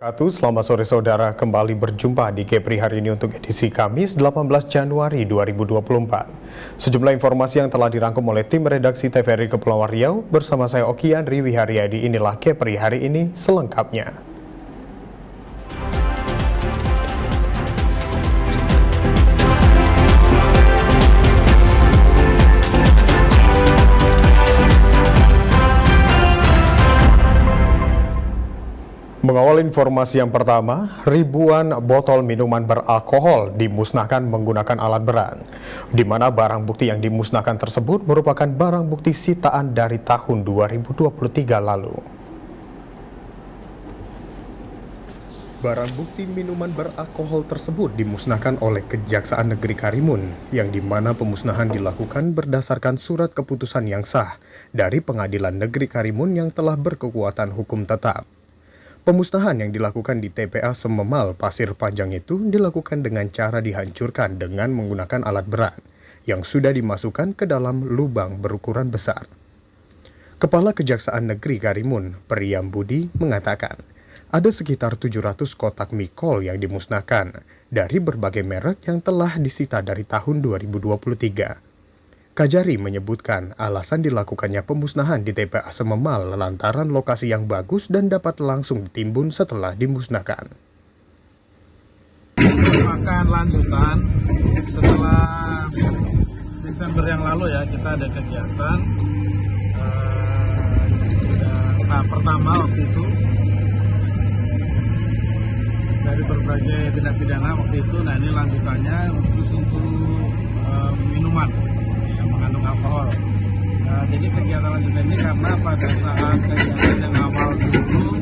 Selamat sore saudara, kembali berjumpa di Kepri hari ini untuk edisi Kamis 18 Januari 2024. Sejumlah informasi yang telah dirangkum oleh tim redaksi TVRI Kepulauan Riau bersama saya Oki Andri Wiharyadi. Inilah Kepri hari ini selengkapnya. Mengawal informasi yang pertama, ribuan botol minuman beralkohol dimusnahkan menggunakan alat berat, di mana barang bukti yang dimusnahkan tersebut merupakan barang bukti sitaan dari tahun 2023 lalu. Barang bukti minuman beralkohol tersebut dimusnahkan oleh Kejaksaan Negeri Karimun, yang di mana pemusnahan dilakukan berdasarkan surat keputusan yang sah dari Pengadilan Negeri Karimun yang telah berkekuatan hukum tetap. Pemusnahan yang dilakukan di TPA Sememal Pasir Panjang itu dilakukan dengan cara dihancurkan dengan menggunakan alat berat yang sudah dimasukkan ke dalam lubang berukuran besar. Kepala Kejaksaan Negeri Karimun, Priam Budi, mengatakan ada sekitar 700 kotak mikol yang dimusnahkan dari berbagai merek yang telah disita dari tahun 2023. Kajari menyebutkan alasan dilakukannya pemusnahan di TPA Sememal lantaran lokasi yang bagus dan dapat langsung ditimbun setelah dimusnahkan. Akan lanjutan setelah Desember yang lalu ya, kita ada kegiatan pertama waktu itu dari berbagai tindak pidana waktu itu. Nah, ini lanjutannya untuk minuman mengandung alkohol. Jadi kegiatan lanjutan ini karena pada saat kegiatan yang awal dulu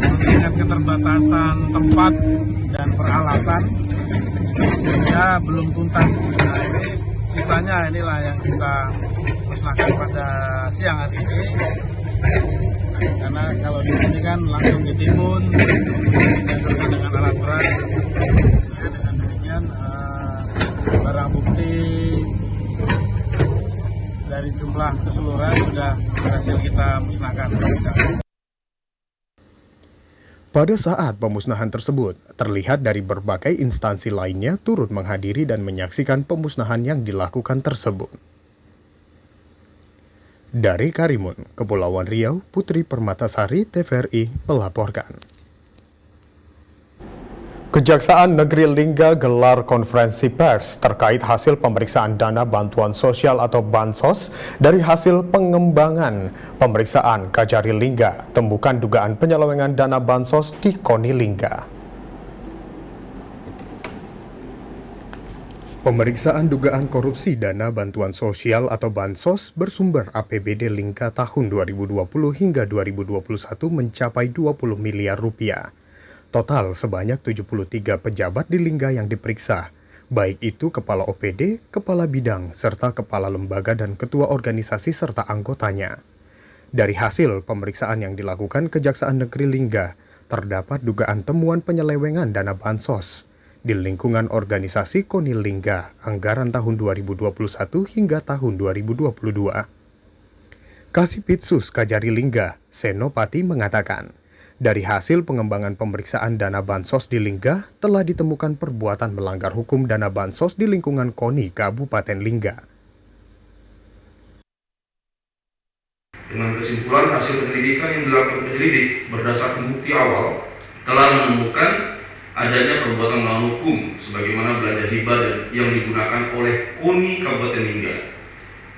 mengingat keterbatasan tempat dan peralatan sehingga belum tuntas. Nah, ini sisanya inilah yang kita musnahkan pada siang hari ini, karena kalau di sini kan langsung ditimbun dengan alat berat. Dengan demikian barang bukti dari jumlah keseluruhan sudah berhasil kita musnahkan. Pada saat pemusnahan tersebut, terlihat dari berbagai instansi lainnya turut menghadiri dan menyaksikan pemusnahan yang dilakukan tersebut. Dari Karimun, Kepulauan Riau, Putri Permatasari, TVRI melaporkan. Kejaksaan Negeri Lingga gelar konferensi pers terkait hasil pemeriksaan dana bantuan sosial atau Bansos dari hasil pengembangan pemeriksaan Kajari Lingga, temukan dugaan penyelewengan dana Bansos di KONI Lingga. Pemeriksaan dugaan korupsi dana bantuan sosial atau Bansos bersumber APBD Lingga tahun 2020 hingga 2021 mencapai 20 miliar rupiah. Total sebanyak 73 pejabat di Lingga yang diperiksa, baik itu kepala OPD, kepala bidang, serta kepala lembaga dan ketua organisasi serta anggotanya. Dari hasil pemeriksaan yang dilakukan Kejaksaan Negeri Lingga, terdapat dugaan temuan penyelewengan dana Bansos di lingkungan organisasi KONI Lingga anggaran tahun 2021 hingga tahun 2022. Kasipitsus Kajari Lingga, Senopati mengatakan, dari hasil pengembangan pemeriksaan dana Bansos di Lingga, telah ditemukan perbuatan melanggar hukum dana Bansos di lingkungan KONI Kabupaten Lingga. Dengan kesimpulan hasil penyelidikan yang dilakukan penyelidik berdasarkan bukti awal, telah menemukan adanya perbuatan melawan hukum sebagaimana belanja hibah yang digunakan oleh KONI Kabupaten Lingga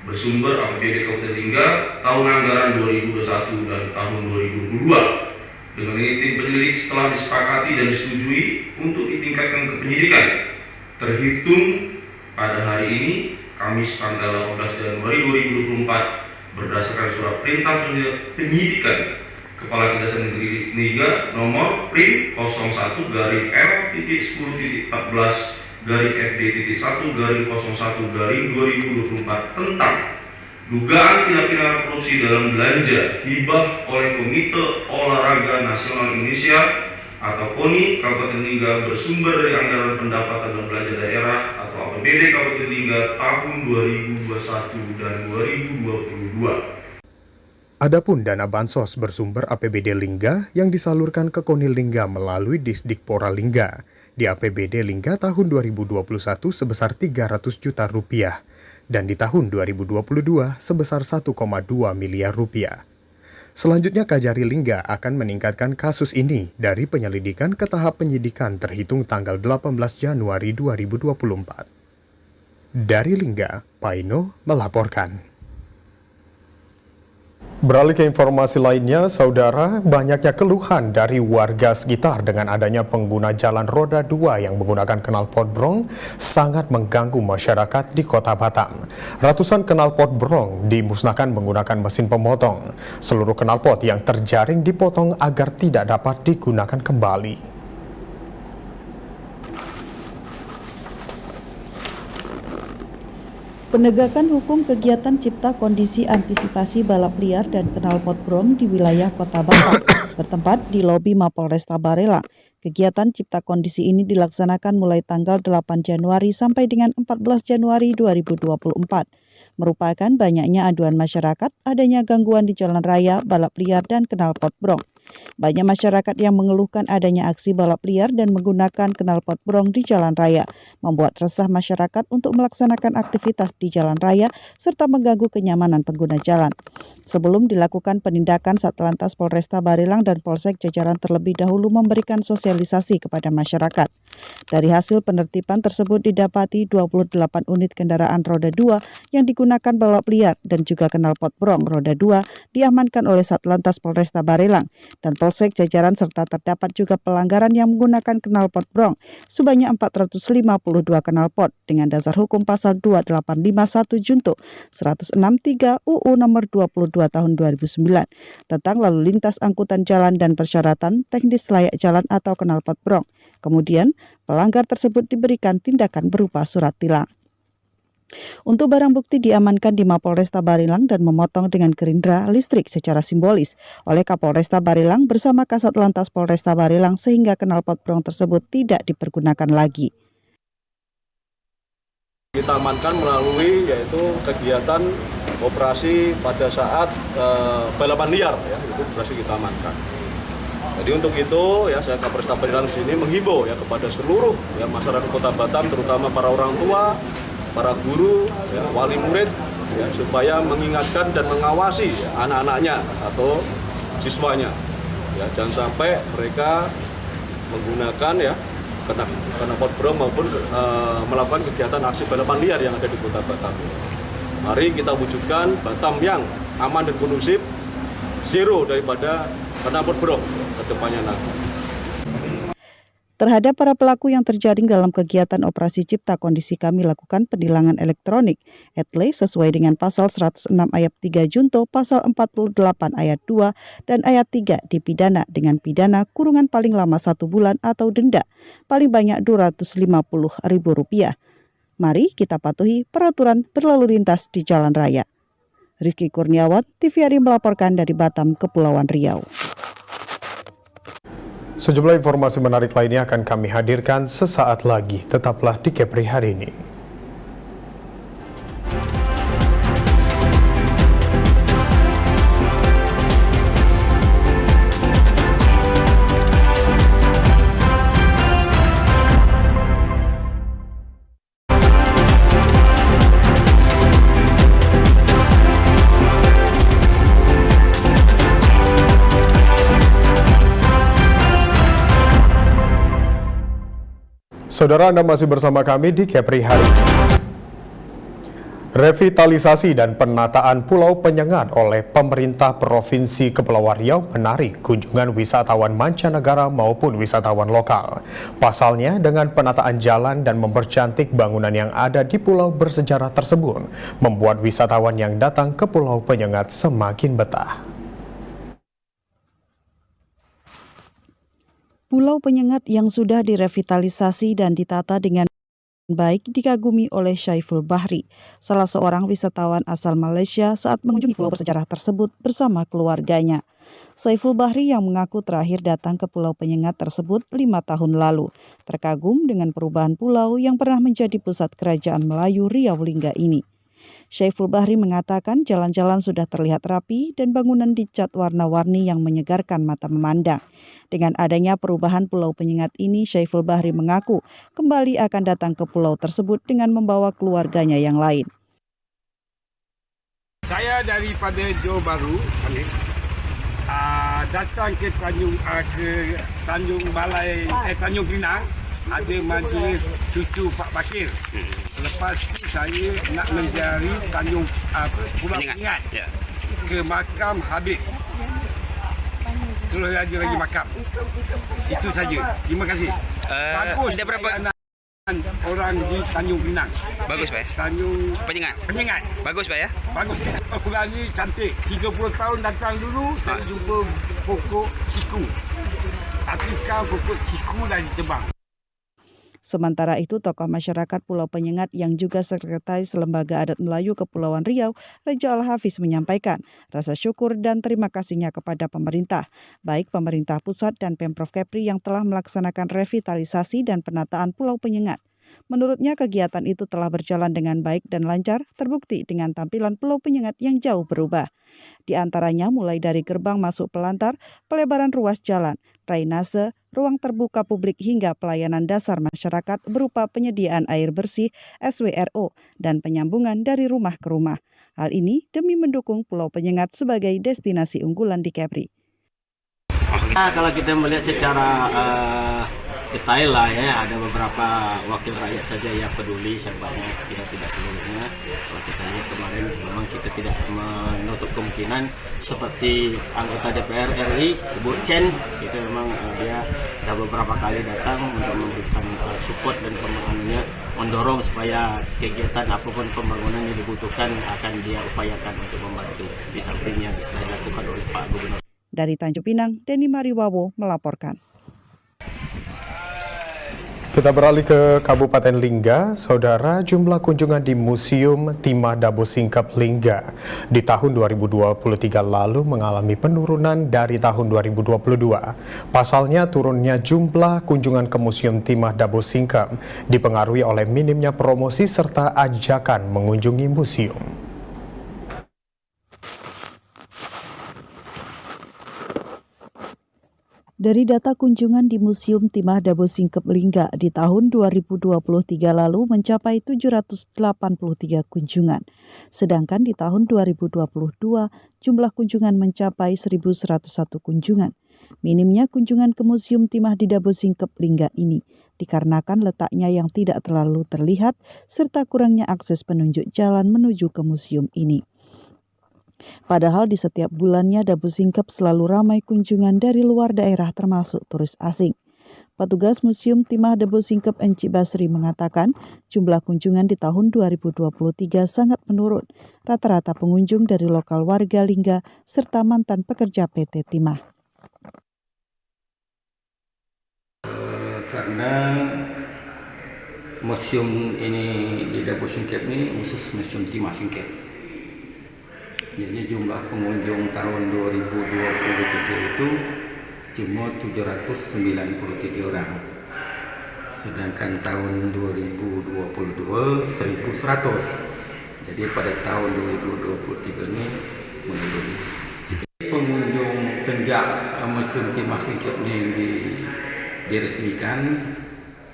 bersumber APBD Kabupaten Lingga tahun anggaran 2021 dan tahun 2022. Dengan ini tim penyelidik setelah disepakati dan disetujui untuk ditingkatkan ke penyidikan terhitung pada hari ini Kamis tanggal 18 Januari 2024 berdasarkan surat perintah penyidikan Kepala Kejaksaan Negeri Lingga nomor Prim 01-L.10.14-FD.1-01-2024 tentang dugaan tindak pidana korupsi dalam belanja hibah oleh Komite Olahraga Nasional Indonesia atau KONI Kabupaten Lingga bersumber dari anggaran pendapatan dan belanja daerah atau APBD Kabupaten Lingga tahun 2021 dan 2022. Adapun dana bansos bersumber APBD Lingga yang disalurkan ke Konil Lingga melalui Disdikpora Lingga di APBD Lingga tahun 2021 sebesar 300 juta rupiah dan di tahun 2022 sebesar 1,2 miliar rupiah. Selanjutnya Kajari Lingga akan meningkatkan kasus ini dari penyelidikan ke tahap penyidikan terhitung tanggal 18 Januari 2024. Dari Lingga, Paino melaporkan. Beralih ke informasi lainnya, saudara, banyaknya keluhan dari warga sekitar dengan adanya pengguna jalan roda 2 yang menggunakan knalpot brong sangat mengganggu masyarakat di Kota Batam. Ratusan knalpot brong dimusnahkan menggunakan mesin pemotong. Seluruh knalpot yang terjaring dipotong agar tidak dapat digunakan kembali. Penegakan hukum kegiatan cipta kondisi antisipasi balap liar dan knalpot brong di wilayah Kota Batam bertempat di lobi Mapolresta Barelang. Kegiatan cipta kondisi ini dilaksanakan mulai tanggal 8 Januari sampai dengan 14 Januari 2024. Merupakan banyaknya aduan masyarakat adanya gangguan di jalan raya, balap liar, dan knalpot brong. Banyak masyarakat yang mengeluhkan adanya aksi balap liar dan menggunakan knalpot brong di jalan raya, membuat resah masyarakat untuk melaksanakan aktivitas di jalan raya serta mengganggu kenyamanan pengguna jalan. Sebelum dilakukan penindakan, Satlantas Polresta Barelang dan Polsek jajaran terlebih dahulu memberikan sosialisasi kepada masyarakat. Dari hasil penertiban tersebut didapati 28 unit kendaraan roda 2 yang digunakan balap liar dan juga knalpot brong roda 2 diamankan oleh Satlantas Polresta Barelang dan Polsek jajaran serta terdapat juga pelanggaran yang menggunakan knalpot brong sebanyak 452 knalpot dengan dasar hukum pasal 2851 Junto 163 UU nomor 22 tahun 2009 tentang lalu lintas angkutan jalan dan persyaratan teknis layak jalan atau knalpot brong. Kemudian, pelanggar tersebut diberikan tindakan berupa surat tilang. Untuk barang bukti diamankan di Mapolresta Barelang dan memotong dengan gerindra listrik secara simbolis oleh Kapolresta Barelang bersama Kasat Lantas Polresta Barelang sehingga knalpot brong tersebut tidak dipergunakan lagi. Kita amankan melalui yaitu kegiatan operasi pada saat balapan liar, ya, itu operasi kita amankan. Jadi untuk itu ya saya Kapolresta Barelang di sini menghimbau ya kepada seluruh ya masyarakat Kota Batam, terutama para orang tua, para guru, ya, wali murid, ya, supaya mengingatkan dan mengawasi ya, anak-anaknya atau siswanya. Ya, jangan sampai mereka menggunakan ya knalpot brong maupun melakukan kegiatan aksi balapan liar yang ada di Kota Batam. Mari kita wujudkan Batam yang aman dan kondusif, zero daripada knalpot brong ke depannya nanti. Terhadap para pelaku yang terjaring dalam kegiatan operasi cipta kondisi kami lakukan penilangan elektronik (ETLE) sesuai dengan pasal 106 ayat 3 Junto, pasal 48 ayat 2 dan ayat 3 dipidana dengan pidana kurungan paling lama 1 bulan atau denda paling banyak Rp250.000. Mari kita patuhi peraturan berlalu lintas di jalan raya. Rizky Kurniawan, TVRI melaporkan dari Batam, Kepulauan Riau. Sejumlah informasi menarik lainnya akan kami hadirkan sesaat lagi. Tetaplah di Kepri hari ini. Saudara, Anda masih bersama kami di Kepri hari ini. Revitalisasi dan penataan Pulau Penyengat oleh pemerintah Provinsi Kepulauan Riau menarik kunjungan wisatawan mancanegara maupun wisatawan lokal. Pasalnya, dengan penataan jalan dan mempercantik bangunan yang ada di pulau bersejarah tersebut, membuat wisatawan yang datang ke Pulau Penyengat semakin betah. Pulau Penyengat yang sudah direvitalisasi dan ditata dengan baik dikagumi oleh Syaiful Bahri, salah seorang wisatawan asal Malaysia saat mengunjungi pulau bersejarah tersebut bersama keluarganya. Syaiful Bahri yang mengaku terakhir datang ke Pulau Penyengat tersebut 5 tahun lalu, terkagum dengan perubahan pulau yang pernah menjadi pusat kerajaan Melayu Riau Lingga ini. Syaiful Bahri mengatakan jalan-jalan sudah terlihat rapi dan bangunan dicat warna-warni yang menyegarkan mata memandang. Dengan adanya perubahan Pulau Penyengat ini, Syaiful Bahri mengaku kembali akan datang ke pulau tersebut dengan membawa keluarganya yang lain. Saya daripada Johor Bahru, datang ke Tanjung Balai, Tanjung Pinang, ada majlis cucu Pak Bakir. Lepas itu saya nak mencari Pulau Penyengat ke makam Habib. Terus lagi makam. Itu saja. Terima kasih. Bagus. Ada berapa orang di Tanjung Pinang? Bagus, Pak. Tanjung Penyengat. Bagus, Pak ya. Bagus. Pulau ni cantik. 30 tahun datang dulu saya jumpa pokok ciku. Tapi sekarang pokok ciku dah ditebang. Sementara itu, tokoh masyarakat Pulau Penyengat yang juga Sekretaris Lembaga Adat Melayu Kepulauan Riau, Reja Al-Hafiz menyampaikan rasa syukur dan terima kasihnya kepada pemerintah, baik pemerintah pusat dan Pemprov Kepri yang telah melaksanakan revitalisasi dan penataan Pulau Penyengat. Menurutnya kegiatan itu telah berjalan dengan baik dan lancar, terbukti dengan tampilan Pulau Penyengat yang jauh berubah. Di antaranya mulai dari gerbang masuk pelantar, pelebaran ruas jalan, drainase, ruang terbuka publik hingga pelayanan dasar masyarakat berupa penyediaan air bersih, SWRO, dan penyambungan dari rumah ke rumah. Hal ini demi mendukung Pulau Penyengat sebagai destinasi unggulan di Kepri. Kalau kita melihat secara detail lah ya, ada beberapa wakil rakyat saja yang peduli sebanyak tidak seluruhnya. Kalau kita lihat kemarin memang kita tidak menutup kemungkinan seperti anggota DPR RI Ibu Chen, itu memang dia sudah beberapa kali datang untuk memberikan support dan pembangunannya, mendorong supaya kegiatan apapun pembangunan yang dibutuhkan akan dia upayakan untuk membantu di samping yang sudah dilakukan oleh Pak Gubernur. Dari Tanjung Pinang, Denny Mariwawo melaporkan. Kita beralih ke Kabupaten Lingga. Saudara, jumlah kunjungan di Museum Timah Dabo Singkep Lingga di tahun 2023 lalu mengalami penurunan dari tahun 2022. Pasalnya, turunnya jumlah kunjungan ke Museum Timah Dabo Singkep dipengaruhi oleh minimnya promosi serta ajakan mengunjungi museum. Dari data kunjungan di Museum Timah Dabo Singkep Lingga di tahun 2023 lalu mencapai 783 kunjungan. Sedangkan di tahun 2022 jumlah kunjungan mencapai 1.101 kunjungan. Minimnya kunjungan ke Museum Timah di Dabo Singkep Lingga ini dikarenakan letaknya yang tidak terlalu terlihat serta kurangnya akses penunjuk jalan menuju ke museum ini. Padahal di setiap bulannya Dabo Singkep selalu ramai kunjungan dari luar daerah termasuk turis asing. Petugas Museum Timah Dabo Singkep Encik Basri mengatakan jumlah kunjungan di tahun 2023 sangat menurun. Rata-rata pengunjung dari lokal warga Lingga serta mantan pekerja PT Timah. Karena museum ini di Dabo Singkep ini khusus Museum Timah Singkep. Jadi jumlah pengunjung tahun 2023 itu cuma 793 orang. Sedangkan tahun 2022 1.100. Jadi pada tahun 2023 ini menurun. Pengunjung sejak Museum Timah Singkep ini diresmikan,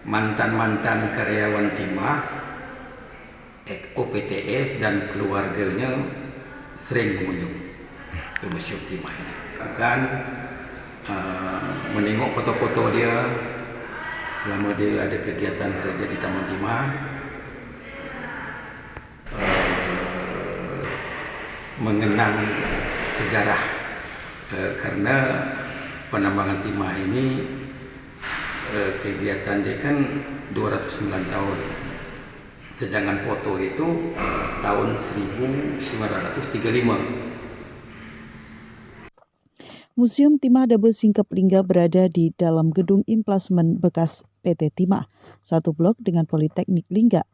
mantan-mantan karyawan Timah, OPTS dan keluarganya sering mengunjung ke Museum Timah ini. Bukan menengok foto-foto dia selama dia ada kegiatan kerja di Taman Timah, mengenang sejarah karena penambangan timah ini kegiatan dia kan 209 tahun. Sedangkan foto itu tahun 1935. Museum Timah Dabo Singkep Lingga berada di dalam gedung implasmen bekas PT Timah, satu blok dengan Politeknik Lingga.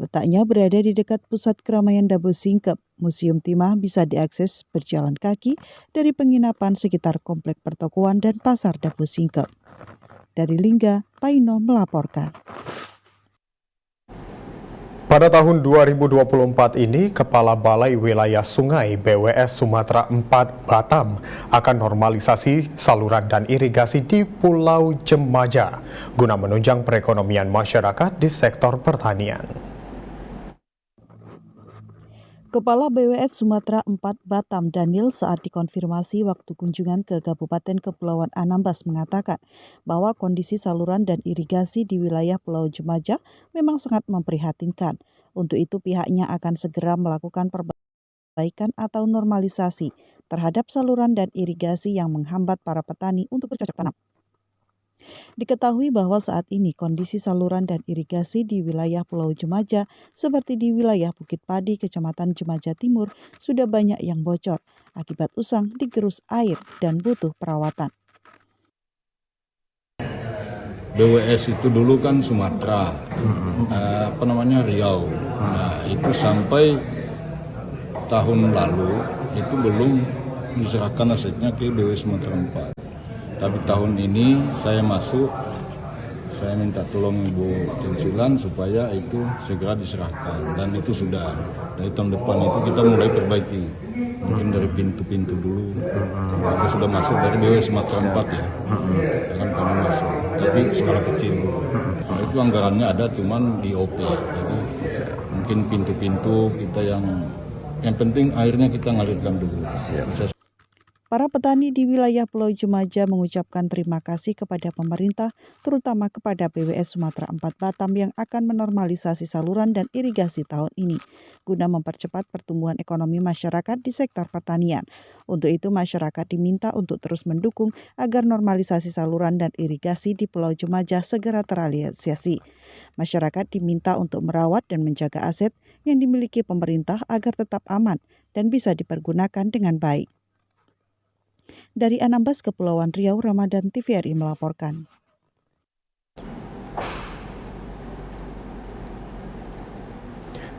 Letaknya berada di dekat pusat keramaian Dabo Singkep. Museum Timah bisa diakses berjalan kaki dari penginapan sekitar komplek pertokoan dan pasar Dabo Singkep. Dari Lingga, Paino melaporkan. Pada tahun 2024 ini, Kepala Balai Wilayah Sungai BWS Sumatera 4 Batam akan normalisasi saluran dan irigasi di Pulau Jemaja guna menunjang perekonomian masyarakat di sektor pertanian. Kepala BWS Sumatera 4 Batam Daniel saat dikonfirmasi waktu kunjungan ke Kabupaten Kepulauan Anambas mengatakan bahwa kondisi saluran dan irigasi di wilayah Pulau Jemaja memang sangat memprihatinkan. Untuk itu pihaknya akan segera melakukan perbaikan atau normalisasi terhadap saluran dan irigasi yang menghambat para petani untuk bercocok tanam. Diketahui bahwa saat ini kondisi saluran dan irigasi di wilayah Pulau Jemaja seperti di wilayah Bukit Padi, Kecamatan Jemaja Timur sudah banyak yang bocor akibat usang digerus air dan butuh perawatan. BWS itu dulu kan Sumatera, Riau. Nah, itu sampai tahun lalu itu belum diserahkan asetnya ke BWS Sumatera 4. Tapi tahun ini saya masuk, saya minta tolong Ibu Censilan supaya itu segera diserahkan. Dan itu sudah, dari tahun depan itu kita mulai perbaiki. Mungkin dari pintu-pintu dulu. Kita sudah masuk dari BWS Sumatera 4 ya. Dengan kami masuk, tapi skala kecil. Nah, itu anggarannya ada cuman di OP. Jadi mungkin pintu-pintu kita yang penting airnya kita ngalirkan dulu. Bisa. Para petani di wilayah Pulau Jemaja mengucapkan terima kasih kepada pemerintah, terutama kepada BWS Sumatera 4 Batam yang akan menormalisasi saluran dan irigasi tahun ini, guna mempercepat pertumbuhan ekonomi masyarakat di sektor pertanian. Untuk itu, masyarakat diminta untuk terus mendukung agar normalisasi saluran dan irigasi di Pulau Jemaja segera terrealisasi. Masyarakat diminta untuk merawat dan menjaga aset yang dimiliki pemerintah agar tetap aman dan bisa dipergunakan dengan baik. Dari Anambas, Kepulauan Riau, Ramadan TVRI melaporkan.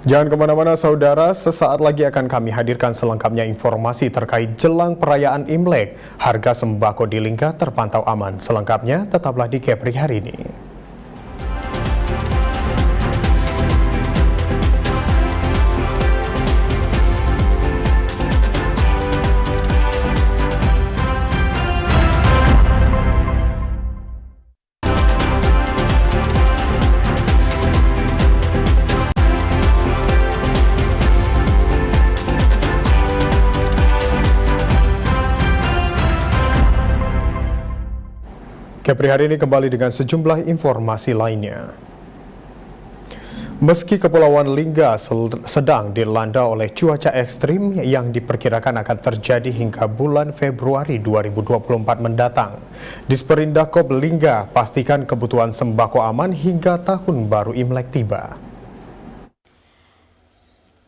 Jangan kemana-mana saudara, sesaat lagi akan kami hadirkan selengkapnya informasi terkait jelang perayaan Imlek. Harga sembako di Lingga terpantau aman. Selengkapnya tetaplah di Kepri hari ini. Kepri hari ini kembali dengan sejumlah informasi lainnya. Meski Kepulauan Lingga sedang dilanda oleh cuaca ekstrim yang diperkirakan akan terjadi hingga bulan Februari 2024 mendatang, Disperindakob Lingga pastikan kebutuhan sembako aman hingga tahun baru Imlek tiba.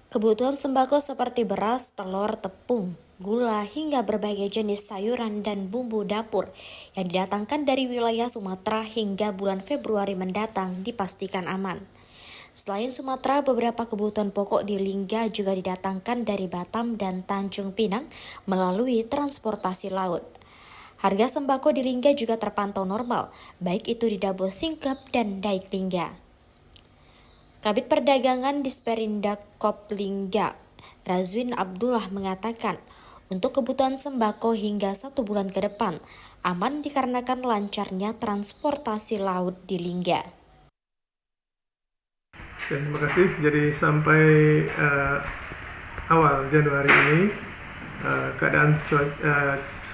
Kebutuhan sembako seperti beras, telur, tepung, gula, hingga berbagai jenis sayuran dan bumbu dapur yang didatangkan dari wilayah Sumatera hingga bulan Februari mendatang dipastikan aman. Selain Sumatera, beberapa kebutuhan pokok di Lingga juga didatangkan dari Batam dan Tanjung Pinang melalui transportasi laut. Harga sembako di Lingga juga terpantau normal, baik itu di Dabo Singkep dan Daik Lingga. Kabid Perdagangan Disperindakob Lingga, Razwin Abdullah mengatakan, untuk kebutuhan sembako hingga 1 bulan ke depan, aman dikarenakan lancarnya transportasi laut di Lingga. Terima kasih. Jadi sampai awal Januari ini, keadaan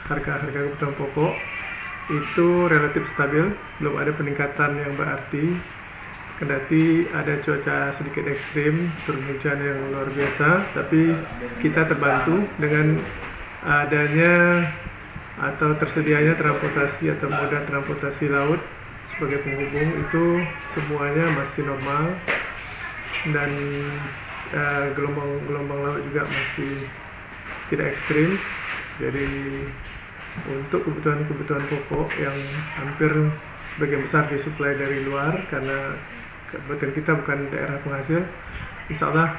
harga-harga kebutuhan pokok itu relatif stabil, belum ada peningkatan yang berarti. Kendati ada cuaca sedikit ekstrim, turun hujan yang luar biasa, tapi kita terbantu dengan adanya atau tersedianya transportasi atau moda transportasi laut sebagai penghubung, itu semuanya masih normal dan gelombang laut juga masih tidak ekstrim. Jadi untuk kebutuhan pokok yang hampir sebagian besar disuplai dari luar karena kebetulan kita bukan daerah penghasil, insya Allah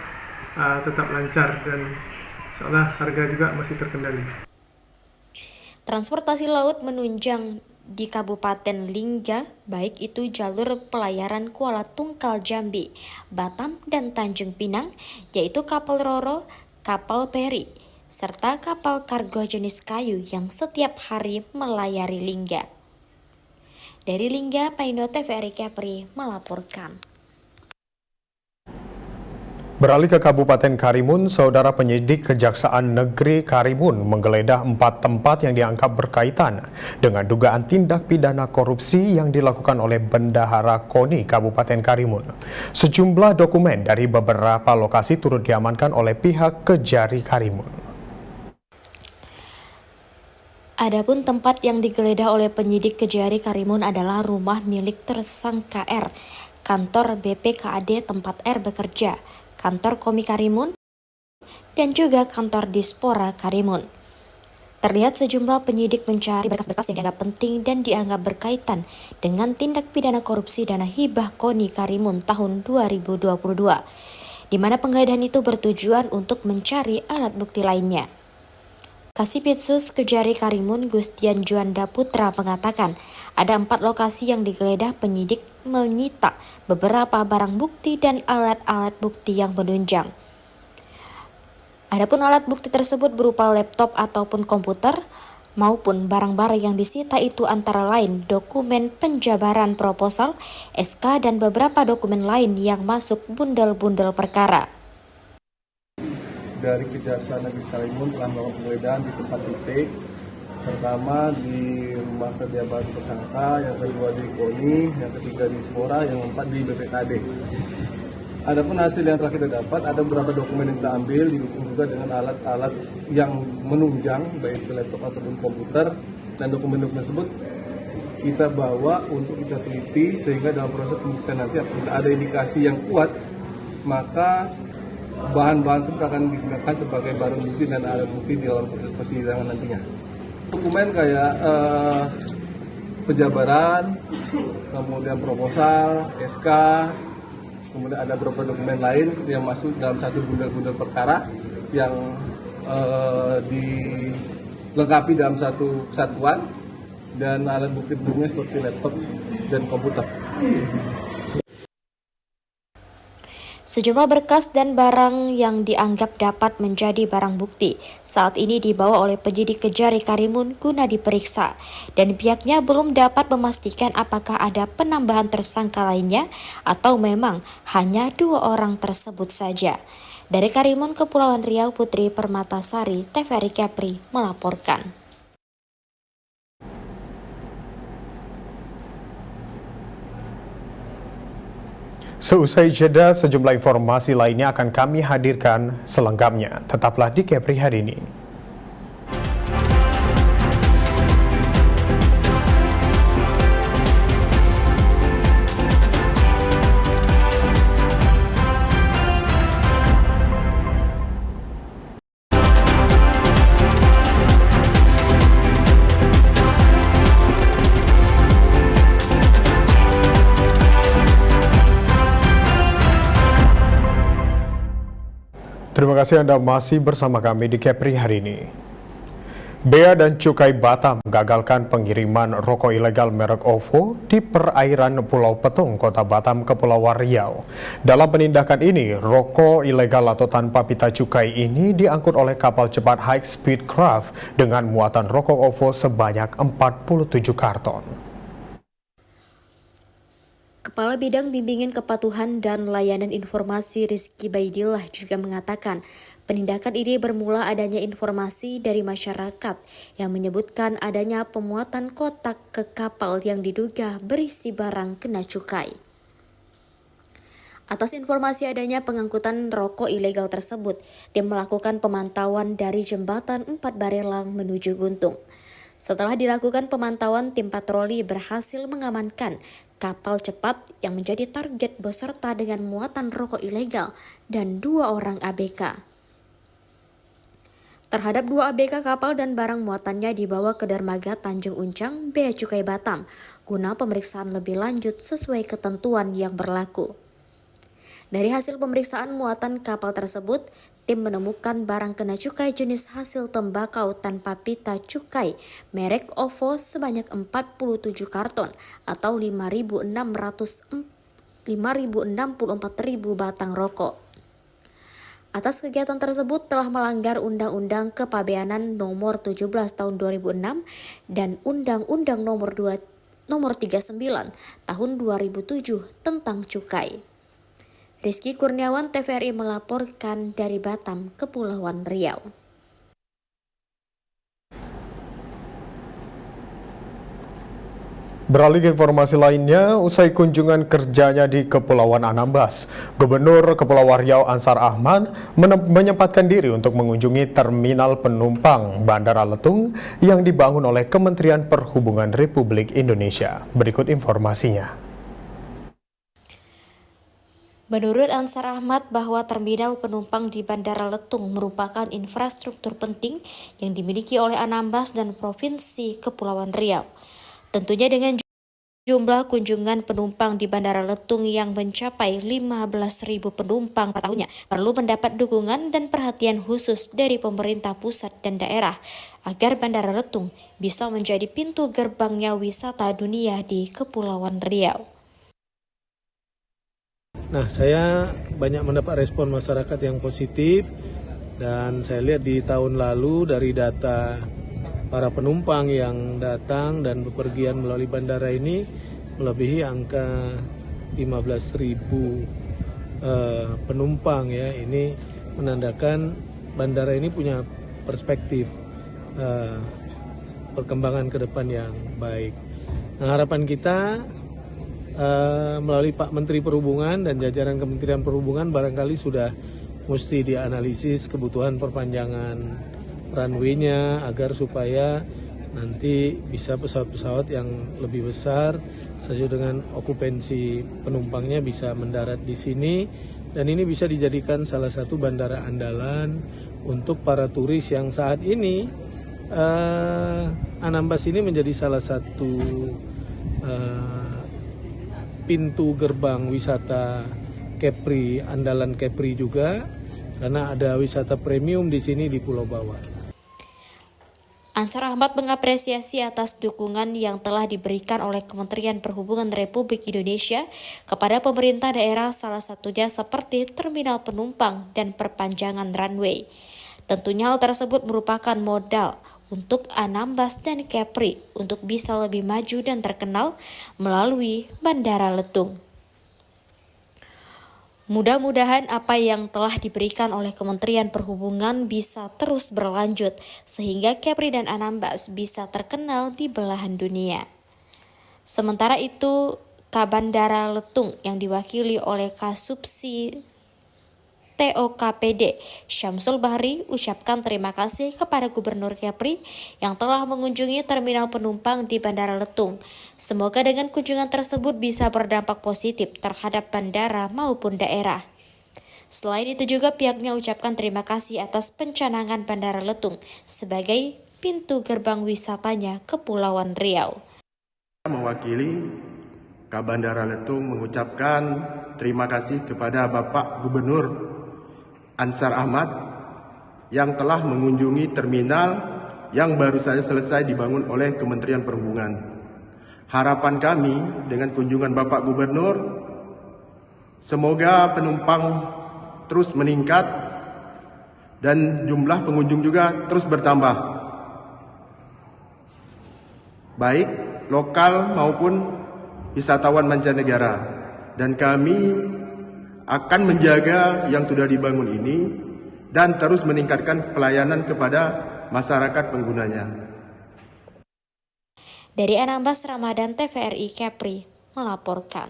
tetap lancar dan insya Allah harga juga masih terkendali. Transportasi laut menunjang di Kabupaten Lingga, baik itu jalur pelayaran Kuala Tungkal Jambi, Batam, dan Tanjung Pinang, yaitu kapal Roro, kapal peri, serta kapal kargo jenis kayu yang setiap hari melayari Lingga. Dari Lingga, Paindo TVRI Kepri melaporkan. Beralih ke Kabupaten Karimun, Saudara Penyidik Kejaksaan Negeri Karimun menggeledah 4 tempat yang dianggap berkaitan dengan dugaan tindak pidana korupsi yang dilakukan oleh Bendahara KONI Kabupaten Karimun. Sejumlah dokumen dari beberapa lokasi turut diamankan oleh pihak Kejari Karimun. Adapun tempat yang digeledah oleh penyidik Kejari Karimun adalah rumah milik tersangka R, kantor BPKAD tempat R bekerja, kantor Komi Karimun, dan juga kantor Dispora Karimun. Terlihat sejumlah penyidik mencari berkas-berkas yang dianggap penting dan dianggap berkaitan dengan tindak pidana korupsi dana hibah KONI Karimun tahun 2022, di mana penggeledahan itu bertujuan untuk mencari alat bukti lainnya. Kasipitsus Kejari Karimun Gustian Juanda Putra mengatakan ada 4 lokasi yang digeledah, penyidik menyita beberapa barang bukti dan alat-alat bukti yang menunjang. Adapun alat bukti tersebut berupa laptop ataupun komputer maupun barang-barang yang disita itu antara lain dokumen penjabaran proposal, SK, dan beberapa dokumen lain yang masuk bundel-bundel perkara. Dari Kejaksaan Negeri Karimun telah melakukan penggeledahan di tempat titik. Pertama di rumah kerja baru tersangka, yang kedua di KONI, yang ketiga di Dispora, yang keempat di BPKD. Adapun hasil yang telah kita dapat, ada beberapa dokumen yang kita ambil, didukung juga dengan alat-alat yang menunjang, baik itu laptop ataupun komputer, dan dokumen-dokumen tersebut kita bawa untuk kita teliti, sehingga dalam proses pembuktian nanti apabila ada indikasi yang kuat, maka bahan-bahan tersebut akan digunakan sebagai barang bukti dan alat bukti di dalam proses persidangan nantinya. Dokumen kayak penjabaran, kemudian proposal, SK, kemudian ada beberapa dokumen lain yang masuk dalam satu bundel-bundel perkara yang dilengkapi dalam satu kesatuan, dan alat bukti berikutnya seperti laptop dan komputer. Sejumlah berkas dan barang yang dianggap dapat menjadi barang bukti saat ini dibawa oleh penyidik Kejari Karimun guna diperiksa, dan pihaknya belum dapat memastikan apakah ada penambahan tersangka lainnya atau memang hanya 2 orang tersebut saja. Dari Karimun, Kepulauan Riau, Putri Permatasari, TVRI Kepri melaporkan. Seusai jeda, sejumlah informasi lainnya akan kami hadirkan selengkapnya. Tetaplah di Kepri hari ini. Terima kasih Anda masih bersama kami di Kepri hari ini. Bea dan Cukai Batam gagalkan pengiriman rokok ilegal merek OVO di perairan Pulau Petung, Kota Batam, Kepulauan Riau. Dalam penindakan ini, rokok ilegal atau tanpa pita cukai ini diangkut oleh kapal cepat High Speed Craft dengan muatan rokok OVO sebanyak 47 karton. Kepala Bidang Bimbingan Kepatuhan dan Layanan Informasi Rizky Baidillah juga mengatakan penindakan ini bermula adanya informasi dari masyarakat yang menyebutkan adanya pemuatan kotak ke kapal yang diduga berisi barang kena cukai. Atas informasi adanya pengangkutan rokok ilegal tersebut, tim melakukan pemantauan dari jembatan 4 Barelang menuju Guntung. Setelah dilakukan pemantauan, tim patroli berhasil mengamankan kapal cepat yang menjadi target beserta dengan muatan rokok ilegal dan 2 orang ABK. Terhadap 2 ABK kapal dan barang muatannya dibawa ke dermaga Tanjung Uncang, Bea Cukai Batam, guna pemeriksaan lebih lanjut sesuai ketentuan yang berlaku. Dari hasil pemeriksaan muatan kapal tersebut, tim menemukan barang kena cukai jenis hasil tembakau tanpa pita cukai merek OVO sebanyak 47 karton atau 5.064.000 batang rokok. Atas kegiatan tersebut telah melanggar Undang-Undang Kepabeanan Nomor 17 Tahun 2006 dan Undang-Undang Nomor 39 Tahun 2007 tentang cukai. Rizky Kurniawan, TVRI melaporkan dari Batam, Kepulauan Riau. Beralih ke informasi lainnya, usai kunjungan kerjanya di Kepulauan Anambas, Gubernur Kepulauan Riau Ansar Ahmad menyempatkan diri untuk mengunjungi terminal penumpang Bandara Letung yang dibangun oleh Kementerian Perhubungan Republik Indonesia. Berikut informasinya. Menurut Ansar Ahmad bahwa terminal penumpang di Bandara Letung merupakan infrastruktur penting yang dimiliki oleh Anambas dan Provinsi Kepulauan Riau. Tentunya dengan jumlah kunjungan penumpang di Bandara Letung yang mencapai 15.000 penumpang per tahunnya perlu mendapat dukungan dan perhatian khusus dari pemerintah pusat dan daerah agar Bandara Letung bisa menjadi pintu gerbangnya wisata dunia di Kepulauan Riau. Nah, saya banyak mendapat respon masyarakat yang positif dan saya lihat di tahun lalu dari data para penumpang yang datang dan bepergian melalui bandara ini melebihi angka 15.000 penumpang ya. Ini menandakan bandara ini punya perspektif perkembangan ke depan yang baik. Nah, harapan kita melalui Pak Menteri Perhubungan dan jajaran Kementerian Perhubungan barangkali sudah mesti dianalisis kebutuhan perpanjangan runway-nya agar supaya nanti bisa pesawat-pesawat yang lebih besar sesuai dengan okupansi penumpangnya bisa mendarat di sini dan ini bisa dijadikan salah satu bandara andalan untuk para turis yang saat ini Anambas ini menjadi salah satu pintu gerbang wisata Kepri, andalan Kepri juga karena ada wisata premium di sini di Pulau Bawah. Ansar Ahmad mengapresiasi atas dukungan yang telah diberikan oleh Kementerian Perhubungan Republik Indonesia kepada pemerintah daerah salah satunya seperti terminal penumpang dan perpanjangan runway. Tentunya hal tersebut merupakan modal untuk Anambas dan Kepri untuk bisa lebih maju dan terkenal melalui Bandara Letung. Mudah-mudahan apa yang telah diberikan oleh Kementerian Perhubungan bisa terus berlanjut sehingga Kepri dan Anambas bisa terkenal di belahan dunia. Sementara itu, Kabandara Letung yang diwakili oleh Kasubsi TOKPD Syamsul Bahri ucapkan terima kasih kepada Gubernur Kepri yang telah mengunjungi terminal penumpang di Bandara Letung. Semoga dengan kunjungan tersebut bisa berdampak positif terhadap bandara maupun daerah. Selain itu juga pihaknya ucapkan terima kasih atas pencanangan Bandara Letung sebagai pintu gerbang wisatanya Kepulauan Riau. Mewakili Kabandara Letung mengucapkan terima kasih kepada Bapak Gubernur Ansar Ahmad yang telah mengunjungi terminal yang baru saja selesai dibangun oleh Kementerian Perhubungan. Harapan kami dengan kunjungan Bapak Gubernur, semoga penumpang terus meningkat dan jumlah pengunjung juga terus bertambah, baik lokal maupun wisatawan mancanegara. Dan kami akan menjaga yang sudah dibangun ini dan terus meningkatkan pelayanan kepada masyarakat penggunanya. Dari Anambas, Ramadan, TVRI Kepri melaporkan.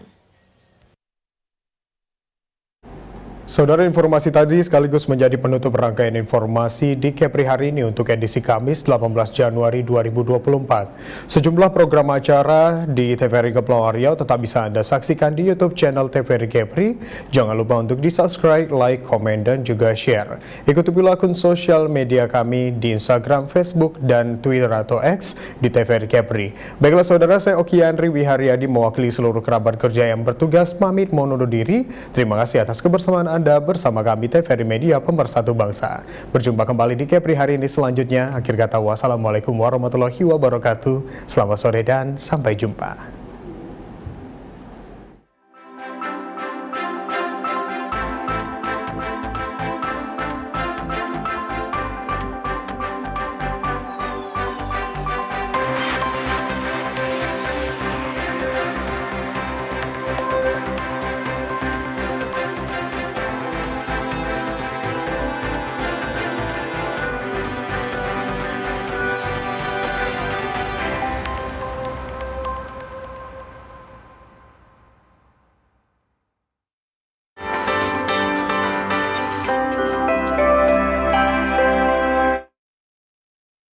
Saudara, informasi tadi sekaligus menjadi penutup rangkaian informasi di Kepri hari ini untuk edisi Kamis 18 Januari 2024. Sejumlah program acara di TVRI Kepulauan Riau tetap bisa Anda saksikan di YouTube channel TVRI Kepri. Jangan lupa untuk di-subscribe, like, komen, dan juga share. Ikuti pula akun sosial media kami di Instagram, Facebook, dan Twitter atau X di TVRI Kepri. Baiklah saudara, saya Oki Andri Wiharyadi mewakili seluruh kerabat kerja yang bertugas pamit mohon undur diri. Terima kasih atas kebersamaan Anda bersama kami TVRI Media Pemersatu Bangsa. Berjumpa kembali di Kepri hari ini selanjutnya. Akhir kata, wassalamualaikum warahmatullahi wabarakatuh. Selamat sore dan sampai jumpa.